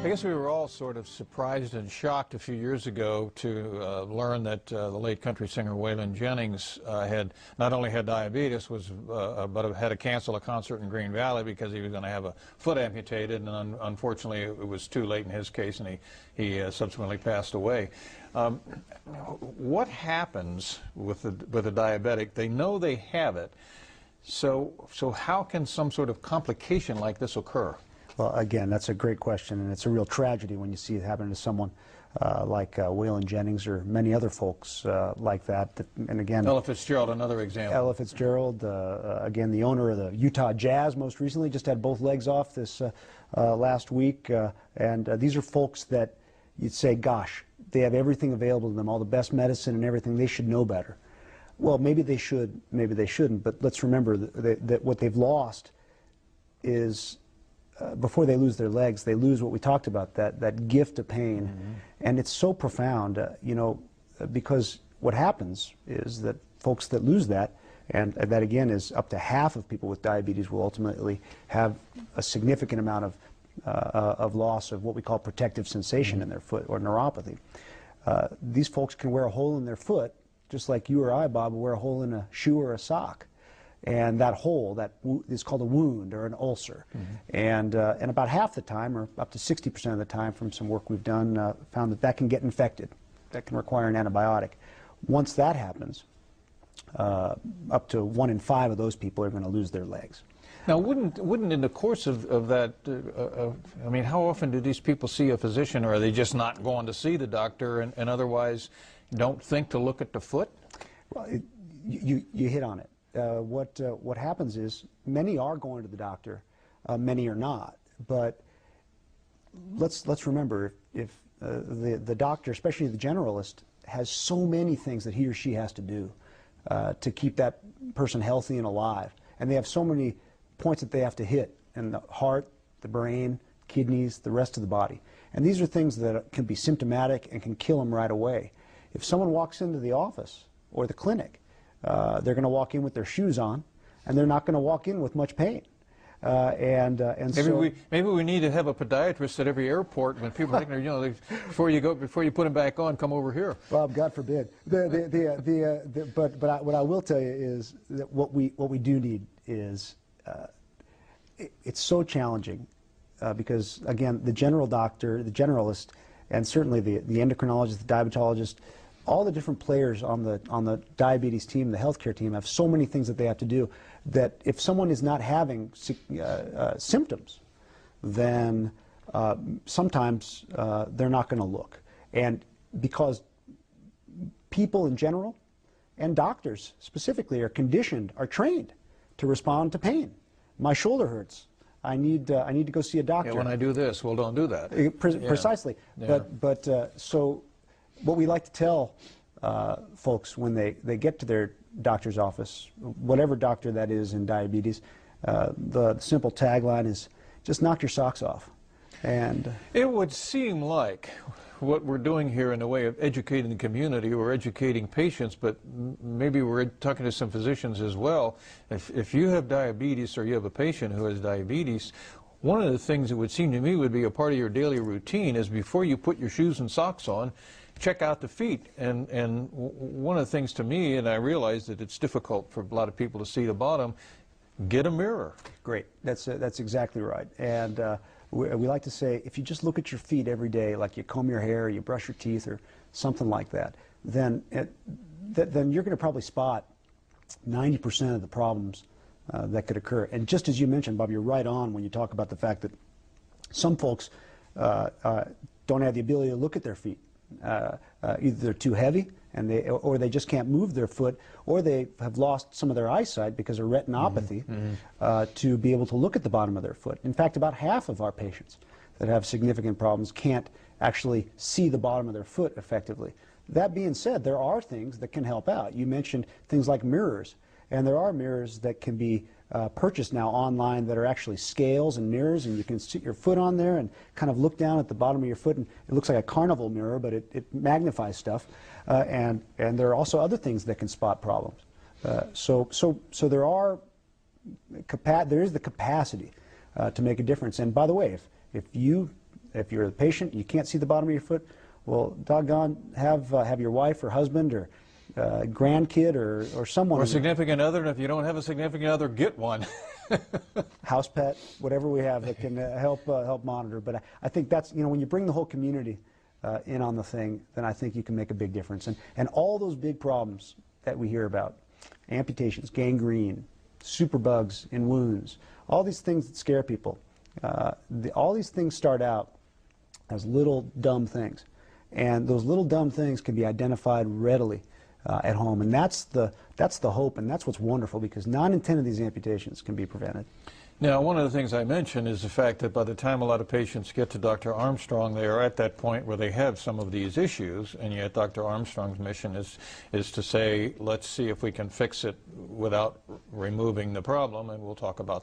I guess we were all sort of surprised and shocked a few years ago to learn that the late country singer Waylon Jennings had not only had diabetes, but had to cancel a concert in Green Valley because he was going to have a foot amputated, and unfortunately it was too late in his case, and he subsequently passed away. What happens with a diabetic? They know they have it, so how can some sort of complication like this occur? Well, again, that's a great question, and it's a real tragedy when you see it happen to someone like Waylon Jennings or many other folks like that. And again, Ella Fitzgerald, another example. Ella Fitzgerald, again, the owner of the Utah Jazz, most recently, just had both legs off this last week. And these are folks that you'd say, gosh, they have everything available to them, all the best medicine and everything. They should know better. Well, maybe they should, maybe they shouldn't. But let's remember that what they've lost is before they lose their legs, they lose what we talked about, that gift of pain. Mm-hmm. And it's so profound, you know, because what happens is that folks that lose that, and that again is up to half of people with diabetes will ultimately have a significant amount of loss of what we call protective sensation in their foot, or neuropathy. These folks can wear a hole in their foot, just like you or I, Bob, will wear a hole in a shoe or a sock. And that hole, that is called a wound or an ulcer. Mm-hmm. And about half the time, or up to 60% of the time from some work we've done, found that can get infected. That can require an antibiotic. Once that happens, up to 1 in 5 of those people are going to lose their legs. Now, wouldn't in the course of that, I mean, how often do these people see a physician, or are they just not going to see the doctor and otherwise don't think to look at the foot? Well, you hit on it. What happens is many are going to the doctor, many are not. But let's remember, if the doctor, especially the generalist, has so many things that he or she has to do to keep that person healthy and alive, and they have so many points that they have to hit in the heart, the brain, kidneys, the rest of the body. And these are things that can be symptomatic and can kill them right away. If someone walks into the office or the clinic, they're going to walk in with their shoes on, and they're not going to walk in with much pain. Maybe we need to have a podiatrist at every airport when people think, you know, before you put them back on, come over here. Bob, God forbid. But what I will tell you is that what we do need is it's so challenging because again, the general doctor, the generalist, and certainly the endocrinologist, the diabetologist, all the different players on the diabetes team, the healthcare team, have so many things that they have to do that if someone is not having symptoms, then sometimes they're not going to look. And because people in general and doctors specifically are conditioned, are trained to respond to pain. My shoulder hurts. I need to go see a doctor. Yeah, when I do this, well, don't do that. Precisely. Yeah. So what we like to tell folks when they get to their doctor's office, whatever doctor that is in diabetes, the simple tagline is, just knock your socks off. And it would seem like what we're doing here in the way of educating the community, or educating patients, but maybe we're talking to some physicians as well. If you have diabetes, or you have a patient who has diabetes, one of the things that would seem to me would be a part of your daily routine is, before you put your shoes and socks on, check out the feet. And one of the things to me, and I realize that it's difficult for a lot of people to see the bottom, get a mirror. Great. That's exactly right. And we like to say, if you just look at your feet every day, like you comb your hair, or you brush your teeth, or something like that, then you're going to probably spot 90% of the problems that could occur. And just as you mentioned, Bob, you're right on when you talk about the fact that some folks don't have the ability to look at their feet. Either they're too heavy, or they just can't move their foot, or they have lost some of their eyesight because of retinopathy, to be able to look at the bottom of their foot. In fact, about half of our patients that have significant problems can't actually see the bottom of their foot effectively. That being said, there are things that can help out. You mentioned things like mirrors, and there are mirrors that can be purchased now online that are actually scales and mirrors, and you can sit your foot on there and kind of look down at the bottom of your foot, and it looks like a carnival mirror, but it magnifies stuff. And there are also other things that can spot problems. So there is the capacity to make a difference. And by the way, if you If you're the patient, you can't see the bottom of your foot, well, doggone, have your wife or husband or grandkid or someone. Or a significant other, and if you don't have a significant other, get one. House pet, whatever we have that can help monitor. But I think that's, when you bring the whole community in on the thing, then I think you can make a big difference. And all those big problems that we hear about, amputations, gangrene, superbugs in wounds, all these things that scare people, all these things start out as little dumb things. And those little dumb things can be identified readily at home. And that's the hope, and that's what's wonderful, because 9 in 10 of these amputations can be prevented. Now, one of the things I mentioned is the fact that by the time a lot of patients get to Dr. Armstrong, they are at that point where they have some of these issues, and yet Dr. Armstrong's mission is to say, let's see if we can fix it without removing the problem, and we'll talk about